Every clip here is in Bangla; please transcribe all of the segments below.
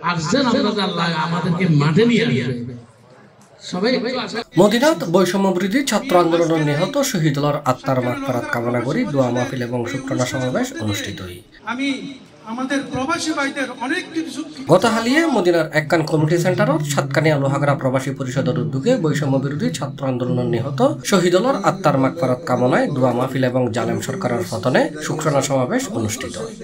আসছেন আপনারা আল্লাহ আমাদেরকে মাঠে নিয়ে আসবে। মদিনাত বৈষম্য বিরোধী ছাত্র আন্দোলনের নিহত শহীদুল্লাহর আত্মার মাগফিরাত কামনা করি দোয়া মাহফিল এবং শুকরানা সমাবেশ অনুষ্ঠিত হয়। গতকালিয়ে মদিনার এককান কমিউনিটি সেন্টারত সাতকানিয়া লোহাগড়া প্রবাসী পরিষদের উদ্যোগে বৈষম্য বিরোধী ছাত্র আন্দোলনের নিহত শহীদুল্লাহর আত্মার মাগফিরাত কামনায় দোয়া মাহফিল এবং জালেম সরকারের পতনে শুকরানা সমাবেশ অনুষ্ঠিত হয়।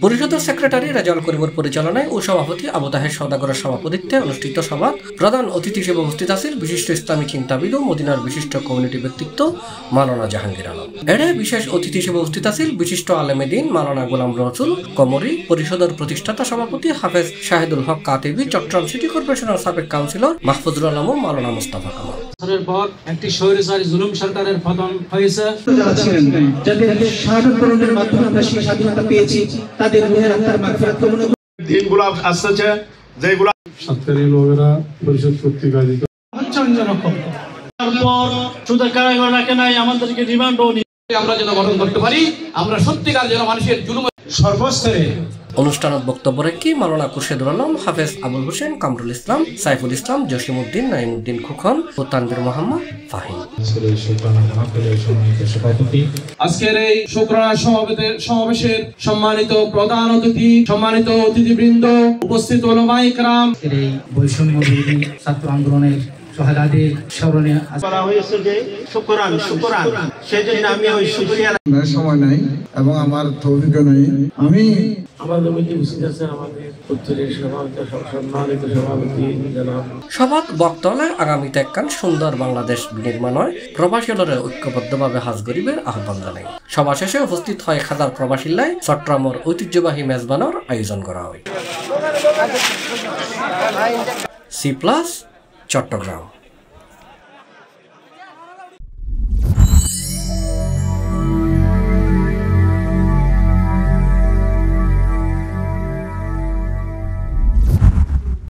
পরিষদের সেক্রেটারি রেজাউল করিমের পরিচালনায় ও সভাপতি আবু তাহের সওদাগরের সভাপতিত্বে অনুষ্ঠিত সভা প্রধান অতিথি হিসেবে উপস্থিত আছেন বিশিষ্ট ইসলামী চিন্তাবিদ ও মদিনার বিশিষ্ট কমিউনিটি ব্যক্তিত্ব মাওলানা জাহাঙ্গীর আলম। এড়ে বিশেষ অতিথি হিসেবে উপস্থিত আছেন বিশিষ্ট আলেমে দ্বীন মাওলানা গোলাম রসুল কমরি, পরিষদের প্রতিষ্ঠাতা সভাপতি হাফেজ শাহিদুল হক কাতিবি, চট্টগ্রাম সিটি কর্পোরেশনের সাবেক কাউন্সিলর মাহফুজুল আলম ও মাওলানা মুস্তাফা কামাল। পর একটি স্বৈরাচারী জুলুম সরকারের পতন হয়েছে। যাদের শাহাদাতের মাধ্যমে আমরা সেই স্বাধীনতা পেয়েছি তাদের রুহের আত্মার মাগফিরাত কামনা করি। দিনগুলো আসছে যেগুলো সরকারি লোকেরা পরিষদ কর্তৃক আয়োজিত তারপর শুধু কারাগারে রাখে নাই, আমাদেরকে রিমান্ডও আমরা যেন গঠন করতে পারি, আমরা সত্যিকার যেন মানুষের জুলুম সর্বস্তরে। অনুষ্ঠানত বক্তব্য রেখে মাওলানা খুরশেদুল আলম, হাফেজ আবুল হোসেন, কামরুল ইসলাম, সাইফুল ইসলাম, জসিমউদ্দিন, নাইমউদ্দিন খুকন ও তানভীর মোহাম্মদ ফাহিম। আজকের এই শুকরানা সমাবেশের সম্মানিত প্রধান অতিথি, সম্মানিত অতিথিবৃন্দ, উপস্থিত উলামায়ে কেরাম, এই বৈষম্য বিরোধী ছাত্র আন্দোলনের শহীদদের স্মরণে করা হয়েছে যে শুকরান সেজন্য আমি ওই শুকরিয়া সময় নাই এবং আমার তৌফিক নাই। আমি আমাদের মধ্যে উপস্থিত আছেন আমাদের উত্তরের সম্মানিত সভাপতি জনাব সভাত বক্তব্যে আগামীতে একখান সুন্দর বাংলাদেশ বিনির্মাণে প্রবাসীরা ঐক্যবদ্ধভাবে হাজ গরিবের আহ্বান জানায়। সভা শেষে উপস্থিত হয় 1000 প্রবাসীলাই চট্টগ্রামের ঐতিহ্যবাহী মেজবানের আয়োজন করা হয়। C+ চট্টগ্রাম।